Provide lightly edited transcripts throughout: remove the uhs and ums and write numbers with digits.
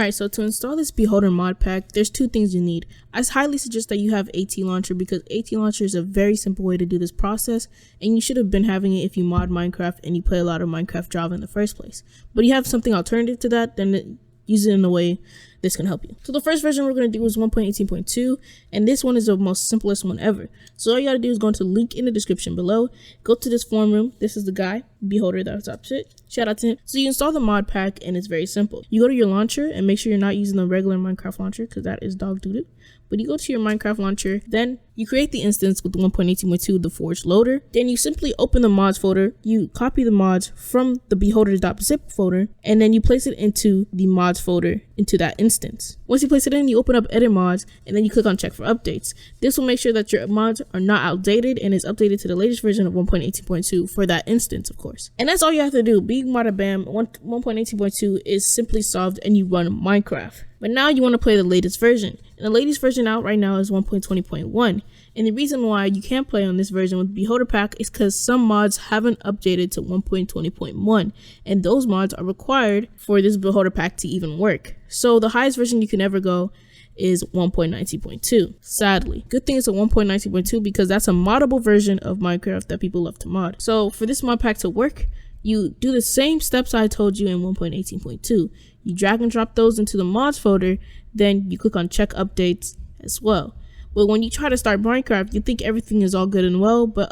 Alright, so to install this Beholder mod pack, there's two things you need. I highly suggest that you have AT Launcher because AT Launcher is a very simple way to do this process, and you should have been having it if you mod Minecraft and you play a lot of Minecraft Java in the first place. But you have something alternative to that, then use it in a way this can help you. So the first version we're going to do is 1.18.2, and this one is the most simplest one ever. So all you gotta do is go into the link in the description below, go to this forum room. This is the guy, Beholder, that's opposite. Shout out to him. So you install the mod pack, and it's very simple. You go to your launcher and make sure you're not using the regular Minecraft launcher because that is dog doo-doo. But you go to your Minecraft launcher, then you create the instance with the 1.18.2, the Forge loader. Then you simply open the mods folder, you copy the mods from the beholder.zip folder, and then you place it into the mods folder into that instance. Once you place it in, you open up edit mods, and then you click on check for updates. This will make sure that your mods are not outdated and is updated to the latest version of 1.18.2 for that instance, of course. And that's all you have to do. Big Mada Bam 1.18.2 is simply solved, and you run Minecraft. But now you want to play the latest version. And the latest version out right now is 1.20.1. And the reason why you can't play on this version with Beholder Pack is because some mods haven't updated to 1.20.1. And those mods are required for this Beholder Pack to even work. So the highest version you can ever go is 1.19.2. Sadly. Good thing it's a 1.19.2 because that's a moddable version of Minecraft that people love to mod. So for this mod pack to work, you do the same steps I told you in 1.18.2. You drag and drop those into the mods folder, then you click on check updates as well. But when you try to start Minecraft, you think everything is all good and well, but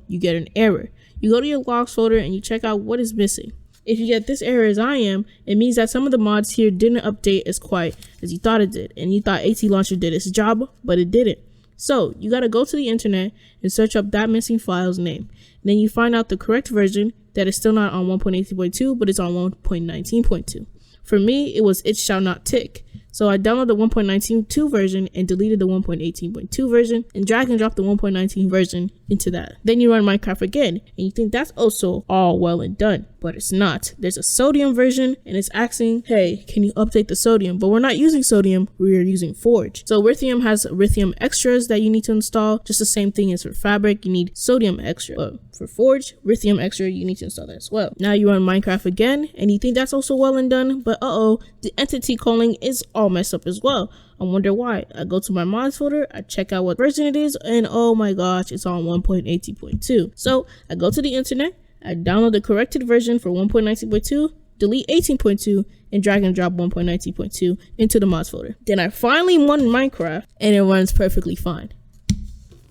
you get an error. You go to your logs folder and you check out what is missing. If you get this error as I am, it means that some of the mods here didn't update as quite as you thought it did, and you thought AT Launcher did its job, but it didn't. So you gotta go to the internet and search up that missing file's name. And then you find out the correct version that is still not on 1.18.2, but it's on 1.19.2. For me, it was It Shall Not Tick. So I downloaded the 1.19.2 version and deleted the 1.18.2 version and drag and drop the 1.19 version into that. Then you run Minecraft again and you think that's also all well and done, but it's not. There's a sodium version and it's asking, hey, can you update the sodium? But we're not using sodium, we're using Forge. So Rythium has Rythium extras that you need to install, just the same thing as for Fabric, you need sodium extra. But for Forge, Rythium extra, you need to install that as well. Now you run Minecraft again and you think that's also well and done, but the entity calling is all messed up as well. I wonder why. I go to my mods folder, I check out what version it is, and oh my gosh, it's on 1.18.2. So I go to the internet, I download the corrected version for 1.19.2, delete 18.2, and drag and drop 1.19.2 into the mods folder. Then I finally run Minecraft, and it runs perfectly fine.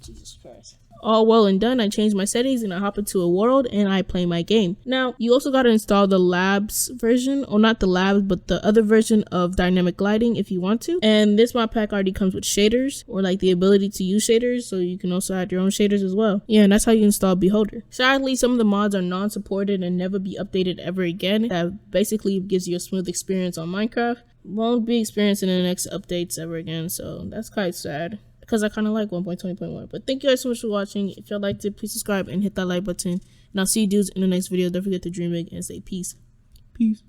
Jesus Christ. All well and done, I change my settings and I hop into a world and I play my game. Now, you also got to install the labs version, or not the labs, but the other version of dynamic gliding if you want to. And this mod pack already comes with shaders, or like the ability to use shaders, so you can also add your own shaders as well. Yeah, and that's how you install Beholder. Sadly, some of the mods are non-supported and never be updated ever again. That basically gives you a smooth experience on Minecraft. Won't be experiencing the next updates ever again, so that's quite sad, because I kind of like 1.20.1. But thank you guys so much for watching. If y'all liked it, please subscribe and hit that like button. And I'll see you dudes in the next video. Don't forget to dream big and say peace. Peace.